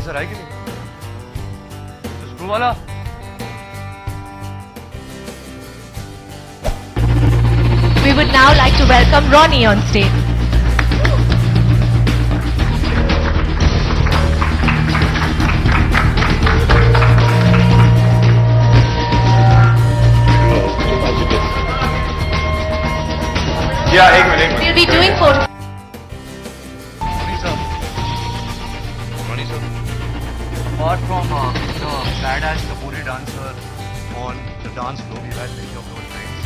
Officer है कि नहीं? स्क्रू वाला? We would now like to welcome Ronnie on stage. Yeah, एक minute. We'll be doing photos. Ronnie sir. Apart from the badass Kapoor dancer on the dance floor, we've had many of those nights.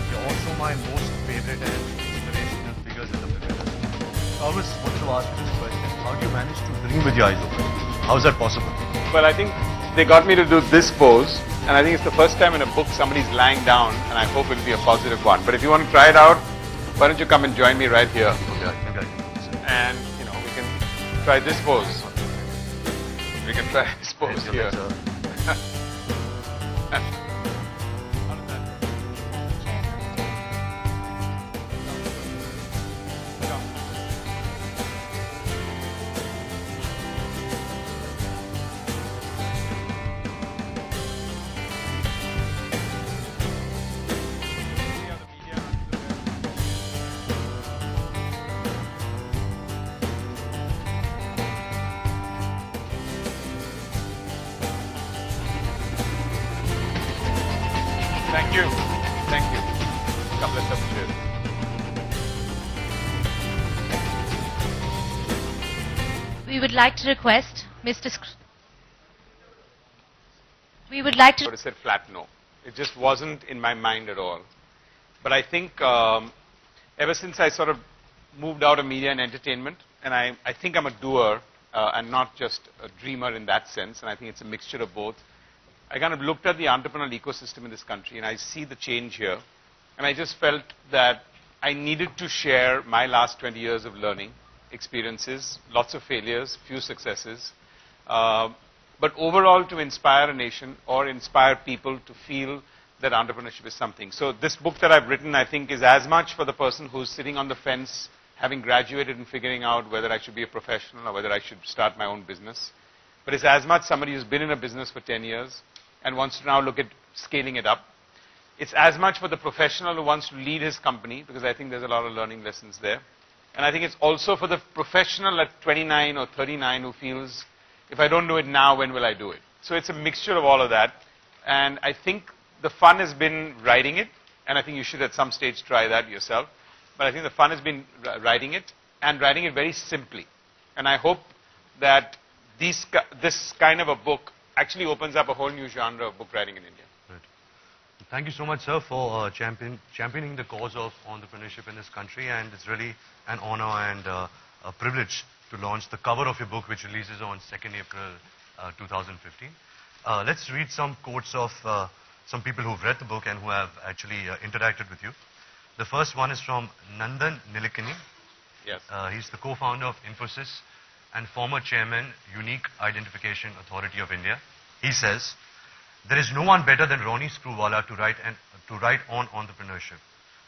You're also my most favorite and inspirational figures in the film industry. I always wanted to ask you this question: how do you manage to dream with your eyes open? How is that possible? Well, I think they got me to do this pose, and I think it's the first time in a book somebody's lying down, and I hope it'll be a positive one. But if you want to try it out, why don't you come and join me right here? Okay, maybe I can do this. And, you know, we can try this pose. We can try this pose here. Thank you. Thank you. Come, let's have a cheer. We would like to request Mr. We would like to. I would have said flat no. It just wasn't in my mind at all. But I think ever since I sort of moved out of media and entertainment, and I think I'm a doer and not just a dreamer in that sense, and I think it's a mixture of both. I kind of looked at the entrepreneurial ecosystem in this country, and I see the change here, and I just felt that I needed to share my last 20 years of learning, experiences, lots of failures, few successes, but overall to inspire a nation or inspire people to feel that entrepreneurship is something. So this book that I've written, I think, is as much for the person who's sitting on the fence, having graduated and figuring out whether I should be a professional or whether I should start my own business. But it's as much somebody who's been in a business for 10 years and wants to now look at scaling it up. It's as much for the professional who wants to lead his company, because I think there's a lot of learning lessons there. And I think it's also for the professional at 29 or 39 who feels, if I don't do it now, when will I do it? So it's a mixture of all of that. And I think the fun has been writing it, and I think you should at some stage try that yourself. But I think the fun has been writing it, and writing it very simply. And I hope that this kind of a book actually opens up a whole new genre of book writing in India. Right. Thank you so much, sir, for championing the cause of entrepreneurship in this country, and it's really an honor and a privilege to launch the cover of your book, which releases on 2nd April 2015. Let's read some quotes of some people who've read the book and who have actually interacted with you. The first one is from Nandan Nilekani. Yes. He's the co-founder of Infosys and former chairman, Unique Identification Authority of India. He says, "There is no one better than Ronnie Screwvala to write on entrepreneurship.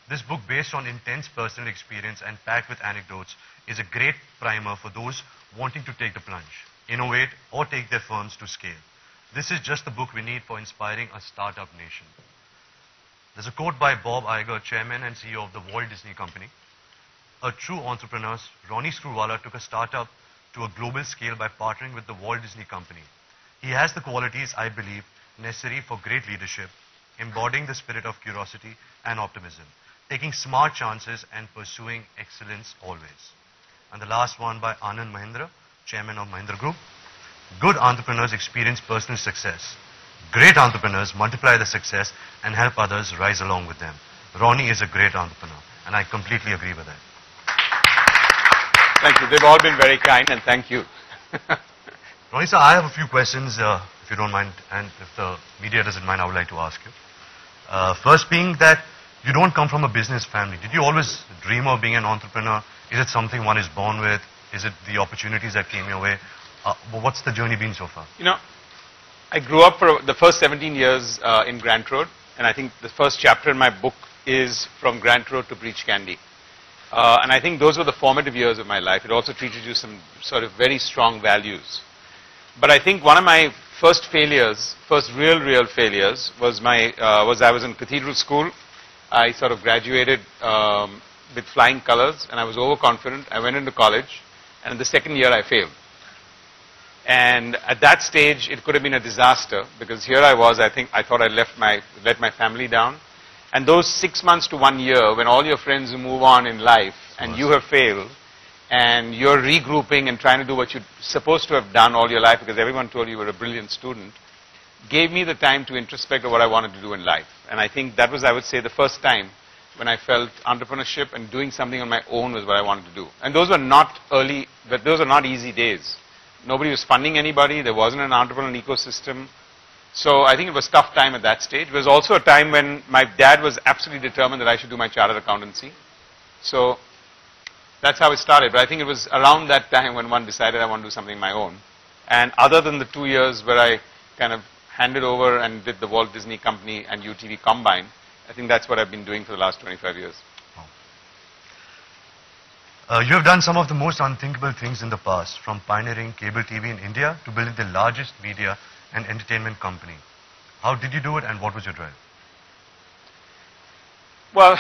This book, based on intense personal experience and packed with anecdotes, is a great primer for those wanting to take the plunge, innovate, or take their firms to scale. This is just the book we need for inspiring a startup nation." There's a quote by Bob Iger, chairman and CEO of the Walt Disney Company. "A true entrepreneur, Ronnie Screwvala took a startup to a global scale by partnering with the Walt Disney Company. He has the qualities, I believe, necessary for great leadership, embodying the spirit of curiosity and optimism, taking smart chances and pursuing excellence always." And the last one by Anand Mahindra, chairman of Mahindra Group. "Good entrepreneurs experience personal success. Great entrepreneurs multiply the success and help others rise along with them. Ronnie is a great entrepreneur," and I completely agree with that. Thank you. They've all been very kind, and thank you. Ronnie sir, I have a few questions, if you don't mind, and if the media doesn't mind, I would like to ask you. First being that you don't come from a business family. Did you always dream of being an entrepreneur? Is it something one is born with? Is it the opportunities that came your way? What's the journey been so far? You know, I grew up for the first 17 years in Grant Road, and I think the first chapter in my book is from Grant Road to Breach Candy. And I think those were the formative years of my life. It also teaches you some sort of very strong values. But I think one of my first failures, first real failures, was I was in cathedral school. I sort of graduated with flying colors, and I was overconfident. I went into college, and in the second year I failed. And at that stage, it could have been a disaster, because here I was, I thought I let my family down. And those 6 months to 1 year, when all your friends move on in life, and you have failed, and you're regrouping and trying to do what you're supposed to have done all your life, because everyone told you were a brilliant student, gave me the time to introspect of what I wanted to do in life. And I think that was, I would say, the first time when I felt entrepreneurship and doing something on my own was what I wanted to do. And those were not early, but those were not easy days. Nobody was funding anybody. There wasn't an entrepreneurial ecosystem. So I think it was a tough time at that stage. It was also a time when my dad was absolutely determined that I should do my chartered accountancy. So that's how it started. But I think it was around that time when one decided I want to do something of my own. And other than the 2 years where I kind of handed over and did the Walt Disney Company and UTV combined, I think that's what I've been doing for the last 25 years. You have done some of the most unthinkable things in the past, from pioneering cable TV in India to building the largest media and entertainment company. How did you do it, and what was your drive? Well,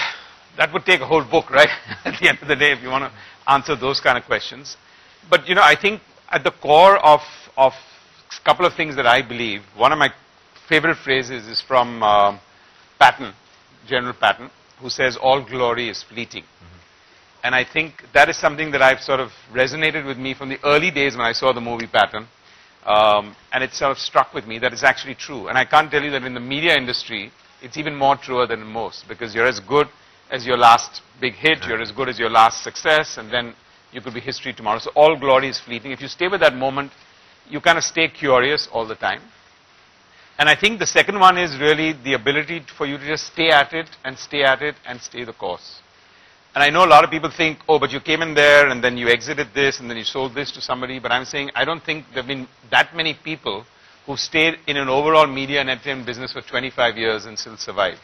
that would take a whole book, right? At the end of the day, if you want to answer those kind of questions. But, you know, I think at the core of a couple of things that I believe, one of my favorite phrases is from Patton, General Patton, who says, all glory is fleeting. And I think that is something that I've sort of resonated with me from the early days when I saw the movie Patton. And it sort of struck with me that it's actually true. And I can't tell you that in the media industry, it's even more truer than in most, because you're as good as your last big hit, you're as good as your last success, and then you could be history tomorrow. So all glory is fleeting. If you stay with that moment, you kind of stay curious all the time. And I think the second one is really the ability for you to just stay at it and stay at it and stay the course. And I know a lot of people think, oh, but you came in there and then you exited this and then you sold this to somebody. But I'm saying I don't think there have been that many people who stayed in an overall media and entertainment business for 25 years and still survived.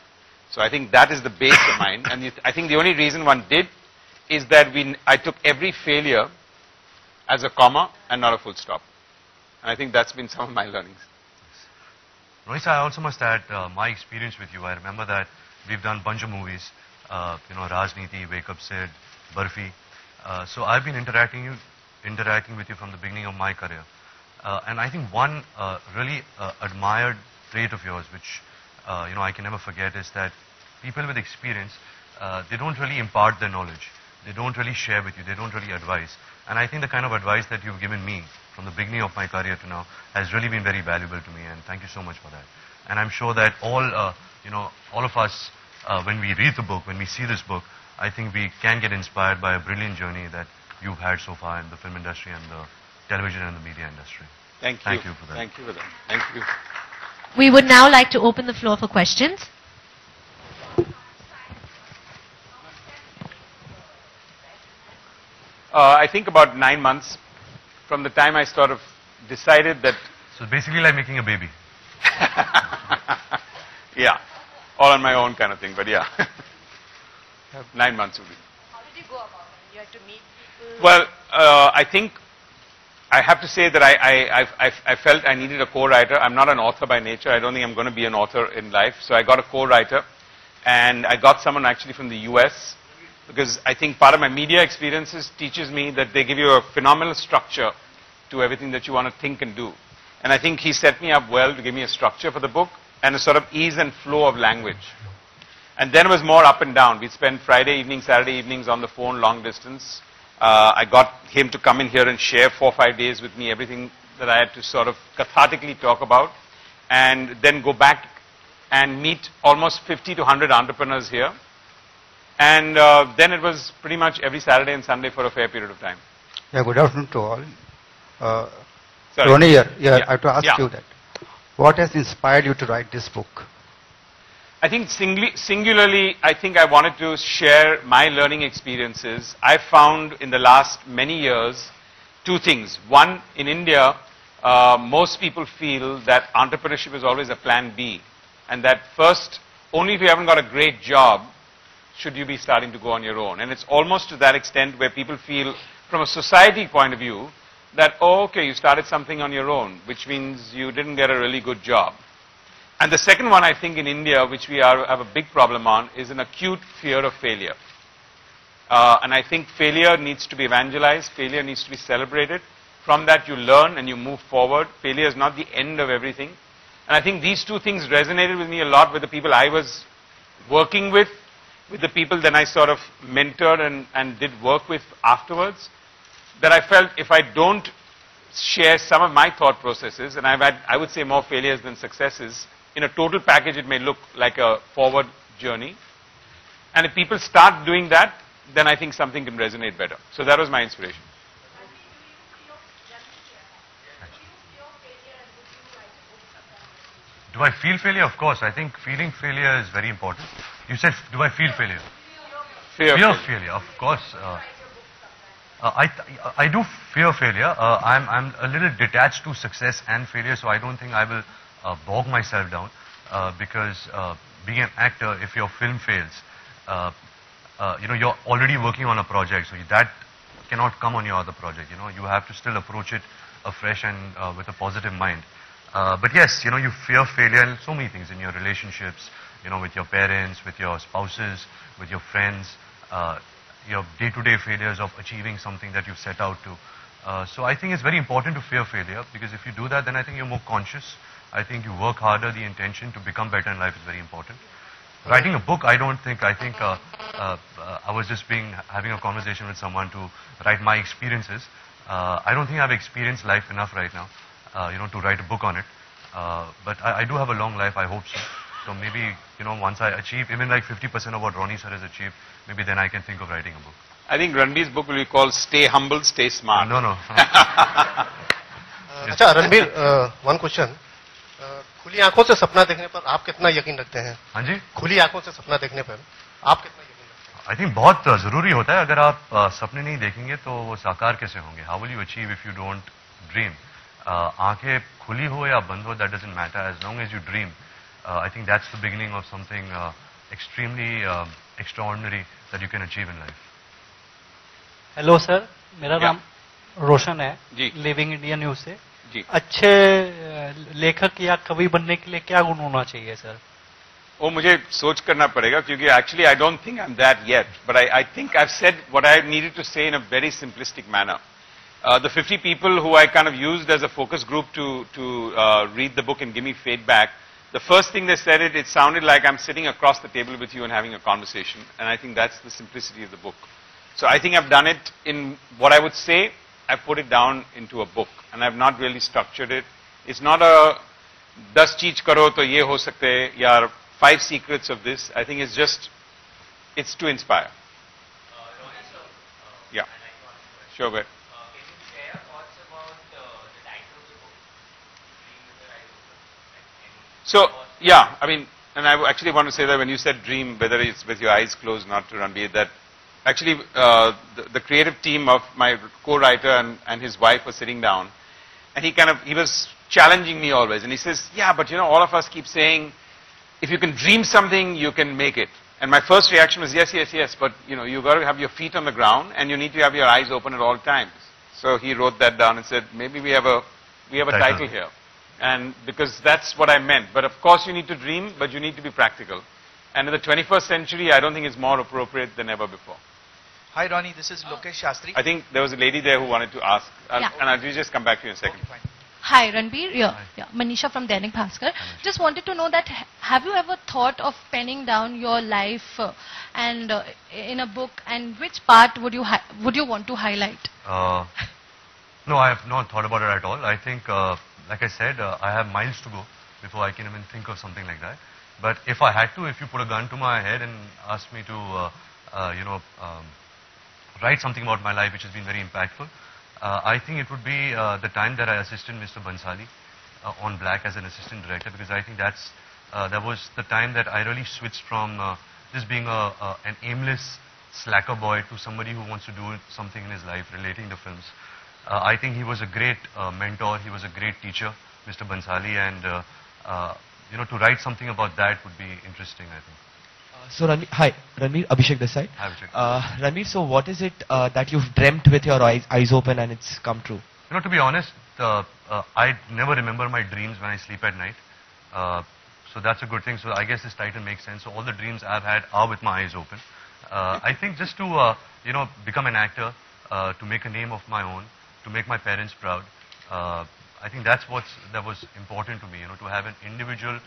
So I think that is the base of mine. And I think the only reason one did is that I took every failure as a comma and not a full stop. And I think that's been some of my learnings. Rohit, I also must add my experience with you. I remember that we've done a bunch of movies. You know, Rajniti, Wake Up Sid, Barfi. So I've been interacting with you from the beginning of my career. And I think one really admired trait of yours, which you know, I can never forget, is that people with experience, they don't really impart their knowledge. They don't really share with you. They don't really advise. And I think the kind of advice that you've given me from the beginning of my career to now has really been very valuable to me. And thank you so much for that. And I'm sure that all of us, when we read the book, when we see this book, I think we can get inspired by a brilliant journey that you've had so far in the film industry and the television and the media industry. Thank you. Thank you for that. Thank you for that. Thank you. We would now like to open the floor for questions. I think about 9 months from the time I sort of decided that... So basically like making a baby. Yeah. All on my own kind of thing, but yeah. 9 months would be. How did you go about it? You had to meet people? Well, I think I have to say that I felt I needed a co-writer. I'm not an author by nature. I don't think I'm going to be an author in life. So I got a co-writer. And I got someone actually from the US. Because I think part of my media experiences teaches me that they give you a phenomenal structure to everything that you want to think and do. And I think he set me up well to give me a structure for the book and a sort of ease and flow of language. And then it was more up and down. We'd spend Friday evenings, Saturday evenings on the phone, long distance. I got him to come in here and share 4 or 5 days with me, everything that I had to sort of cathartically talk about. And then go back and meet almost 50 to 100 entrepreneurs here. And then it was pretty much every Saturday and Sunday for a fair period of time. Yeah, good afternoon to all. Ronnie here. Yeah, I have to ask you that. What has inspired you to write this book? I think singularly, I think I wanted to share my learning experiences. I found in the last many years 2 things. One, in India, most people feel that entrepreneurship is always a plan B. And that first, only if you haven't got a great job, should you be starting to go on your own. And it's almost to that extent where people feel, from a society point of view, that, oh, okay, you started something on your own, which means you didn't get a really good job. And the second one, I think, in India, which we have a big problem on, is an acute fear of failure. And I think failure needs to be evangelized. Failure needs to be celebrated. From that, you learn and you move forward. Failure is not the end of everything. And I think these two things resonated with me a lot with the people I was working with the people then I sort of mentored and did work with afterwards, that I felt if I don't share some of my thought processes, and I've had, I would say, more failures than successes, in a total package it may look like a forward journey. And if people start doing that, then I think something can resonate better. So that was my inspiration. Do I feel failure? Of course. I think feeling failure is very important. You said, do I feel failure? Fear of failure, of course. I do fear failure. I'm a little detached to success and failure, so I don't think I will bog myself down because being an actor, if your film fails, you're already working on a project, so that cannot come on your other project. You have to still approach it afresh and with a positive mind. But yes, you fear failure in so many things, in your relationships, with your parents, with your spouses, with your friends, your day-to-day failures of achieving something that you've set out to. So I think it's very important to fear failure, because if you do that, then I think you're more conscious. I think you work harder. The intention to become better in life is very important. Writing a book, I think I was just having a conversation with someone to write my experiences. I don't think I've experienced life enough right now, to write a book on it. But I do have a long life, I hope so. So maybe, once I achieve even like 50% of what Ronnie sir has achieved, maybe then I can think of writing a book. I think Ranbir's book will be called Stay Humble, Stay Smart. No. अच्छा Ranbir, one question. खुली आंखों से सपना देखने पर आप कितना यकीन रखते हैं? हाँ जी? खुली आंखों से सपना देखने पर आप कितना यकीन रखते हैं? I think बहुत जरूरी होता है. अगर आप सपने नहीं देखेंगे तो वो साकार कैसे होंगे? How will you achieve if you don't dream? आंखें खुली हो या बंद हो, that doesn't matter. As long as you dream, I think that's the beginning of something extremely extraordinary that you can achieve in life. Hello sir, मेरा नाम रोशन है, जी. Living India news से. जी. अच्छे लेखक या कवि बनने के लिए क्या गुण होना चाहिए सर? वो मुझे सोच करना पड़ेगा, क्योंकि actually I don't think I'm that yet, but I think I've said what I needed to say in a very simplistic manner. The 50 people who I kind of used as a focus group to read the book and give me feedback, the first thing they said, it sounded like I'm sitting across the table with you and having a conversation, and I think that's the simplicity of the book. So I think I've done it in what I would say, I've put it down into a book, and I've not really structured it. It's not a 10 cheez karo to ye ho sakte hai, ya 5 secrets of this. I think it's just, it's to inspire. Yeah. Sure, but. So, yeah, I mean, and I actually want to say that when you said dream, whether it's with your eyes closed, not to Ranbir, that actually the creative team of my co-writer and his wife were sitting down, and he was challenging me always, and he says, yeah, but all of us keep saying, if you can dream something, you can make it. And my first reaction was, yes, but you got to have your feet on the ground, and you need to have your eyes open at all times. So he wrote that down and said, maybe we have a title here. And because that's what I meant. But of course you need to dream, but you need to be practical. And in the 21st century, I don't think it's more appropriate than ever before. Hi Ronnie, this is Lokesh Shastri. I think there was a lady there who wanted to ask. And I'll just come back to you in a second. Okay, fine. Hi Ranbir, yeah, Manisha from Dainik Bhaskar. Just wanted to know that have you ever thought of penning down your life and in a book, and which part would you want to highlight? No, I have not thought about it at all. I think, like I said, I have miles to go before I can even think of something like that. But if I had to, if you put a gun to my head and asked me to, write something about my life which has been very impactful, I think it would be the time that I assisted Mr. Bansali on Black as an assistant director, because I think that was the time that I really switched from just being an aimless slacker boy to somebody who wants to do something in his life relating the films. I think he was a great mentor, he was a great teacher, Mr. Bansali, and to write something about that would be interesting, I think. So Ranbir, hi, Ranbir, Abhishek this side. Hi, Abhishek. Ranbir, so what is it that you've dreamt with your eyes open and it's come true? To be honest, I never remember my dreams when I sleep at night. So that's a good thing. So I guess this title makes sense. So all the dreams I've had are with my eyes open. I think just to, become an actor, to make a name of my own, to make my parents proud, I think that was important to me, to have an individual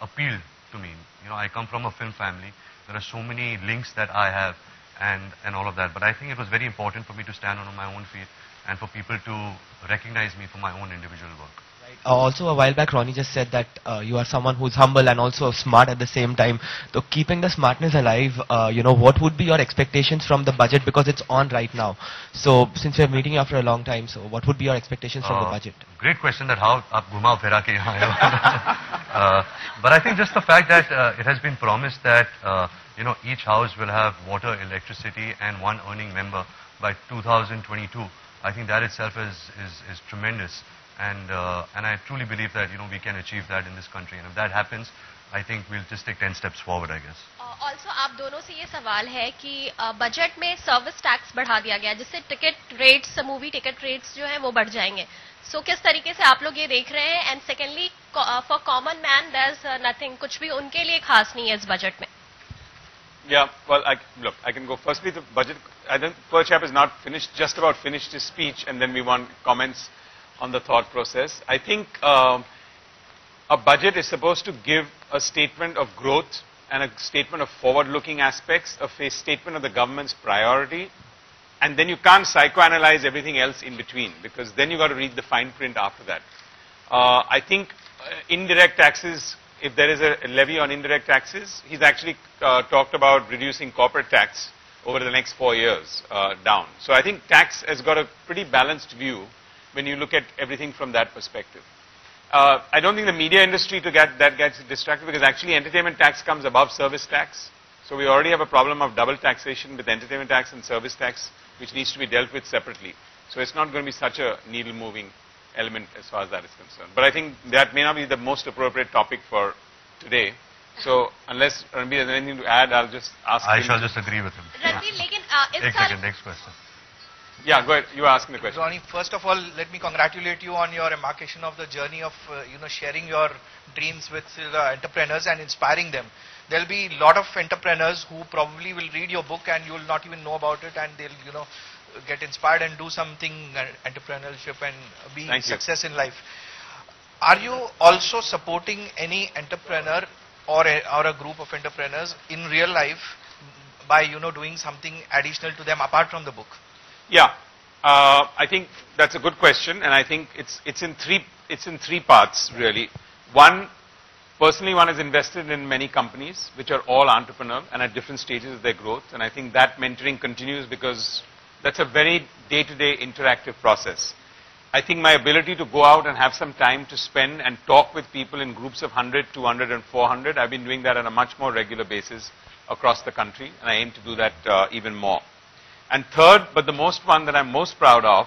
appeal to me. I come from a film family. There are so many links that I have and all of that. But I think it was very important for me to stand on my own feet and for people to recognize me for my own individual work. Right. Also, a while back, Ronnie just said that you are someone who's humble and also smart at the same time. So, keeping the smartness alive, what would be your expectations from the budget, because it's on right now? So, since we're meeting after a long time, so what would be your expectations from the budget? Great question. That how aap ghuma phira ke yahan aaye. But I think just the fact that it has been promised that each house will have water, electricity, and one earning member by 2022. I think that itself is tremendous. And I truly believe that we can achieve that in this country, and if that happens, I think we'll just take 10 steps forward, I guess. Also, आप दोनों से ये सवाल है कि budget में service tax बढ़ा दिया गया, जिससे ticket rates, movie ticket rates जो हैं वो बढ़ जाएंगे. सो किस तरीके से आप लोग ये देख रहे हैं? And secondly, for common man there is nothing, कुछ भी उनके लिए खास नहीं है इस बजट में. Yeah, well, look, I can go. Firstly, the budget. I think first chap is not finished, just about finished his speech, and then we want comments on the thought process. I think a budget is supposed to give a statement of growth and a statement of forward-looking aspects, a statement of the government's priority, and then you can't psychoanalyze everything else in between, because then you got to read the fine print after that. I think indirect taxes, if there is a levy on indirect taxes, he's actually talked about reducing corporate tax over the next 4 years down. So I think tax has got a pretty balanced view when you look at everything from that perspective. I don't think the media industry gets distracted, because actually entertainment tax comes above service tax. So we already have a problem of double taxation with entertainment tax and service tax, which needs to be dealt with separately. So it's not going to be such a needle-moving element as far as that is concerned. But I think that may not be the most appropriate topic for today. So unless Ranbir has anything to add, I'll just ask him. I shall just agree with him. Ranbir, Next question. Yeah, go ahead. You are asking the question. Ronnie, first of all, let me congratulate you on your embarkation of the journey of sharing your dreams with the entrepreneurs and inspiring them. There will be a lot of entrepreneurs who probably will read your book and you will not even know about it, and they'll get inspired and do something entrepreneurship and be success in life. Are you also supporting any entrepreneur or a group of entrepreneurs in real life by doing something additional to them apart from the book? Yeah, I think that's a good question, and I think it's in three parts really. One, personally, one is invested in many companies which are all entrepreneurial and at different stages of their growth, and I think that mentoring continues because that's a very day-to-day interactive process. I think my ability to go out and have some time to spend and talk with people in groups of 100, 200 and 400, I've been doing that on a much more regular basis across the country, and I aim to do that even more. And third, but the one that I'm most proud of,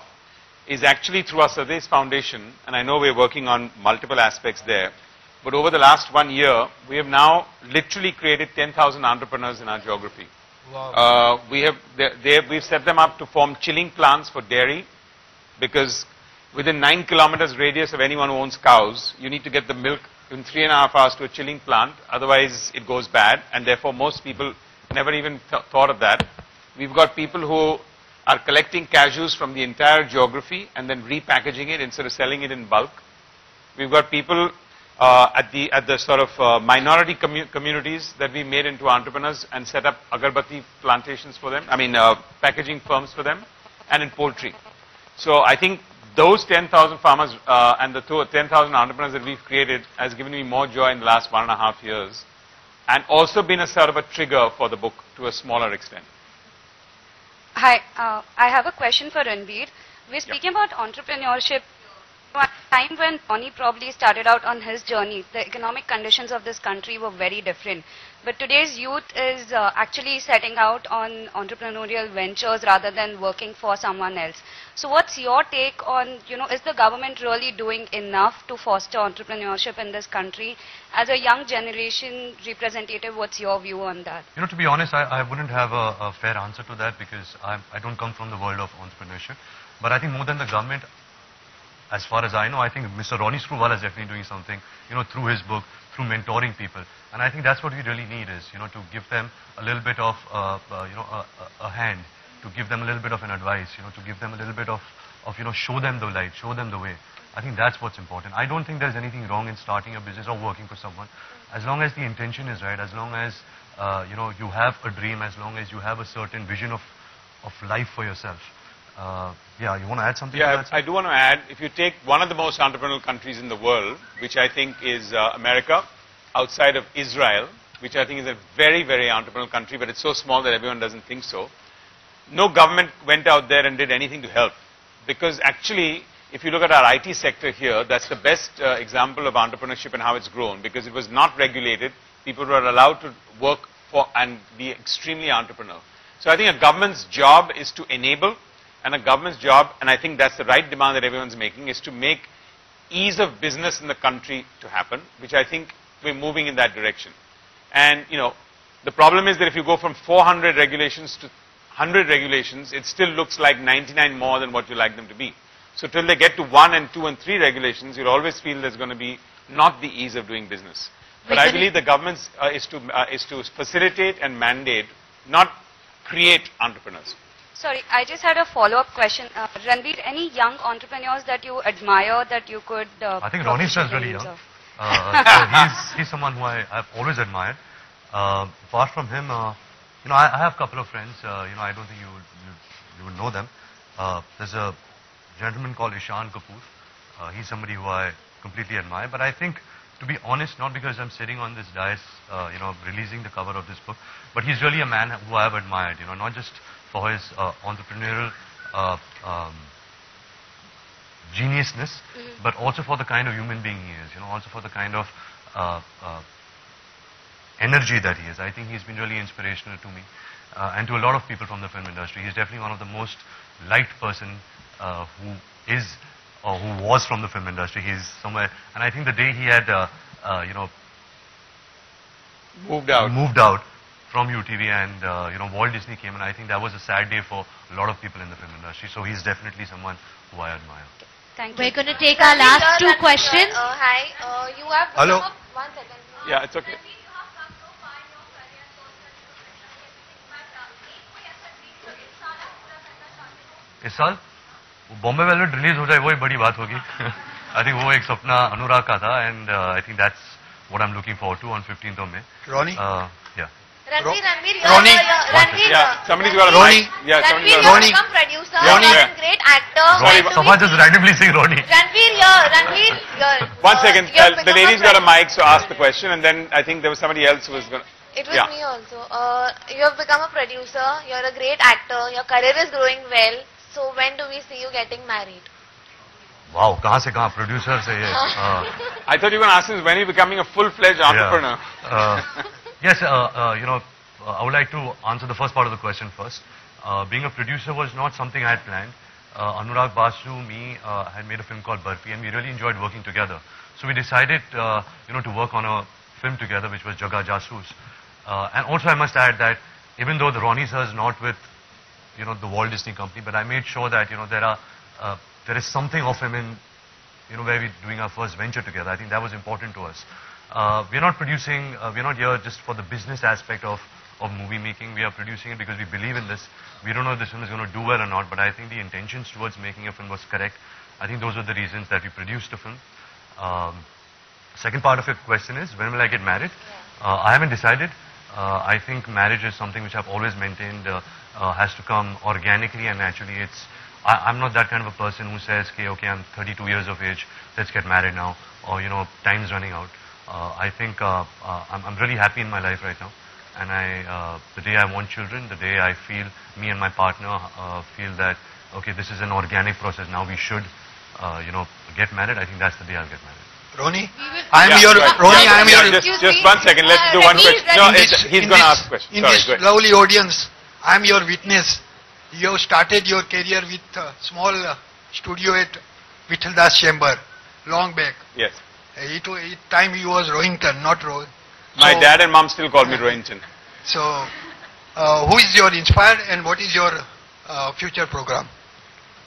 is actually through our Surveys Foundation, and I know we're working on multiple aspects there, but over the last 1 year, we have now literally created 10,000 entrepreneurs in our geography. Wow. We've set them up to form chilling plants for dairy, because within 9 kilometers radius of anyone who owns cows, you need to get the milk in 3.5 hours to a chilling plant, otherwise it goes bad, and therefore most people never even thought of that. We've got people who are collecting cashews from the entire geography and then repackaging it instead of selling it in bulk. We've got people at the sort of minority communities that we made into entrepreneurs and set up agarbatti plantations for them, packaging firms for them, and in poultry. So I think those 10,000 farmers and the 10,000 entrepreneurs that we've created has given me more joy in the last 1.5 years, and also been a sort of a trigger for the book to a smaller extent. Hi, I have a question for Ranbir. We're speaking about entrepreneurship. At a time when Ronnie probably started out on his journey, the economic conditions of this country were very different. But today's youth is actually setting out on entrepreneurial ventures rather than working for someone else. So what's your take on, is the government really doing enough to foster entrepreneurship in this country? As a young generation representative, what's your view on that? To be honest, I wouldn't have a fair answer to that, because I don't come from the world of entrepreneurship. But I think more than the government, as far as I know, I think Mr. Ronnie Screwvala is definitely doing something, through his book, through mentoring people. And I think that's what we really need is, to give them a little bit of, a hand, to give them a little bit of an advice, to give them a little bit of show them the light, show them the way. I think that's what's important. I don't think there's anything wrong in starting a business or working for someone. As long as the intention is right, as long as, you have a dream, as long as you have a certain vision of life for yourself. Yeah, you want to add something to that? I do want to add, if you take one of the most entrepreneurial countries in the world, which I think is America, outside of Israel, which I think is a very, very entrepreneurial country, but it's so small that everyone doesn't think so. No government went out there and did anything to help. Because actually, if you look at our IT sector here, that's the best example of entrepreneurship and how it's grown, because it was not regulated. People were allowed to work for and be extremely entrepreneurial. So I think a government's job is to enable, and a government's job, and I think that's the right demand that everyone's making, is to make ease of business in the country to happen, which I think we're moving in that direction. And, the problem is that if you go from 400 regulations to 100 regulations, it still looks like 99 more than what you like them to be. So till they get to 1 and 2 and 3 regulations, you'll always feel there's going to be not the ease of doing business. But I believe the government is to facilitate and mandate, not create entrepreneurs. Sorry, I just had a follow-up question. Ranbir, any young entrepreneurs that you admire that you could... I think Ronnie is really young. So he's someone who I've always admired. Apart from him, I have a couple of friends. I don't think you would know them. There's a gentleman called Ishan Kapoor. He's somebody who I completely admire. But I think, to be honest, not because I'm sitting on this dais, releasing the cover of this book, but he's really a man who I've admired. Not just for his entrepreneurial geniusness, but also for the kind of human being he is. Also for the kind of energy that he is. I think he's been really inspirational to me and to a lot of people from the film industry. He's definitely one of the most liked person who is or who was from the film industry. He's somewhere, and I think the day he had, moved out from UTV and, Walt Disney came, and I think that was a sad day for a lot of people in the film industry. So he's definitely someone who I admire. Thank you. We're going to take our last 2 questions. Hi, you have... Hello. 1 second. Yeah, it's okay. इस साल Bombay velvet release हो जाए वही बड़ी बात होगी. I think वो एक सपना अनुराग का था, and I think that's what I'm looking forward to on 15th of May. Ronnie? Yeah. Ronnie? Yeah, somebody's got a Ronnie. Yeah, somebody's got a Ranbir, you have become producer, you're a great actor. Sorry, someone just randomly saying Ronnie. Ranbir, 1 second, the lady's got a mic, so ask the question, and then I think there was somebody else who was going to... It was me also. You have become a producer, you're a great actor, your career is growing well. So when do we see you getting married? Wow, कहाँ से कहाँ producer से ये? I thought you were going to ask him when you're becoming a full-fledged entrepreneur. Yes, I would like to answer the first part of the question first. Being a producer was not something I had planned. Anurag Basu, me, had made a film called Barfi, and we really enjoyed working together. So we decided, to work on a film together, which was Jaga Jasoos. And also I must add that even though the Ronnie sir is not with, the Walt Disney Company, but I made sure that, there is something of him in, where we're doing our first venture together. I think that was important to us. We're not producing, we're not here just for the business aspect of movie making. We are producing it because we believe in this. We don't know if this film is going to do well or not, but I think the intentions towards making a film was correct. I think those are the reasons that we produced the film. Second part of your question is, when will I get married? I haven't decided. I think marriage is something which I've always maintained has to come organically and naturally. I'm not that kind of a person who says, okay, I'm 32 years of age, let's get married now, or, time's running out. I think I'm really happy in my life right now. And the day I want children, the day I feel me and my partner feel that, okay, this is an organic process, now we should, get married, I think that's the day I'll get married. Ronnie, I'm your... Just 1 second, let's do one question. No, he's going to ask a question. In this lovely audience, I'm your witness. You started your career with a small studio at Vithaldas Chamber, long back. Yes. It time you was Rohington, not Rohington. My dad and mom still call me Rohington. So, who is your inspired and what is your future program?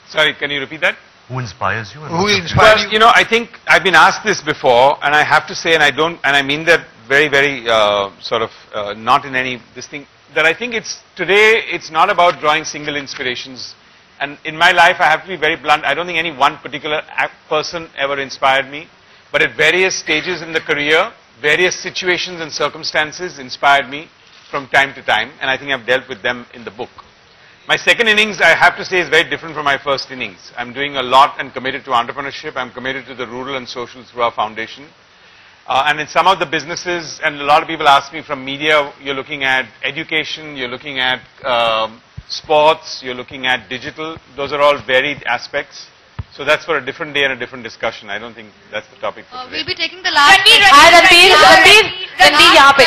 Sorry, can you repeat that? Who inspires you? Who inspires you? I think I've been asked this before, and I have to say, and I mean that very, very not in any this thing. That I think it's not about drawing single inspirations. And in my life, I have to be very blunt. I don't think any one particular person ever inspired me, but at various stages in the career, various situations and circumstances inspired me from time to time, and I think I've dealt with them in the book. My second innings, I have to say, is very different from my first innings. I'm doing a lot and committed to entrepreneurship. I'm committed to the rural and social through our foundation. And in some of the businesses, and a lot of people ask me from media, you're looking at education, you're looking at sports, you're looking at digital. Those are all varied aspects. So that's for a different day and a different discussion. I don't think that's the topic for today. We'll be taking the last. Hi Ranbir यहाँ पे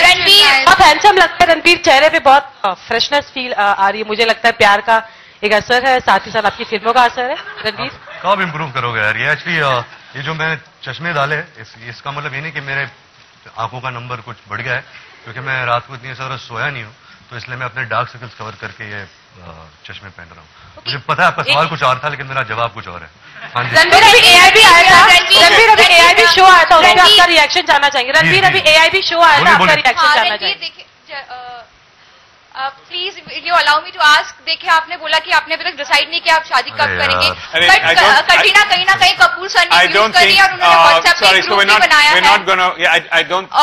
बहुत handsome लगता है रणबीर चेहरे पे बहुत freshness feel आ रही है मुझे लगता है प्यार का एक असर है साथ ही साथ आपकी फिल्मों का असर है रणबीर कब इम्प्रूव करोगे यार ये एक्चुअली ये जो मैंने चश्मे डाले इसका मतलब ये नहीं कि मेरे आंखों का नंबर कुछ बढ़ गया है क्योंकि मैं रात को इतनी सारा सोया नहीं हूँ तो इसलिए मैं अपने डार्क सर्कल्स कवर करके ये चश्मे पहन रहा हूँ मुझे पता है आपका सवाल कुछ और था लेकिन मेरा जवाब कुछ और है रणबीर अभी AIB आया था रणबीर अभी AIB शो आया था उसमें आपका रिएक्शन जानना चाहेंगे रणबीर अभी AIB शो आया था आपका रिएक्शन जानना चाहेंगे please you allow me to ask देखिए आपने बोला कि आपने अभी तक डिसाइड नहीं किया आप शादी कब करेंगे बट कटरीना कहीं ना कहीं कपूर सर ने यूज करी और उन्होंने व्हाट्सएप पे ग्रुप भी बनाया है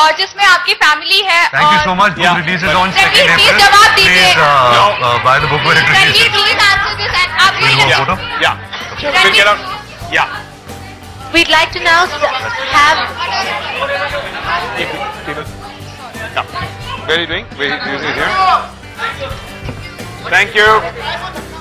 और जिसमें आपकी फैमिली है thank you so much release it on second April please जवाब दीजिए by the book where it is please answer this and आप we'd like to now have where are you doing? Where are you here? Thank you.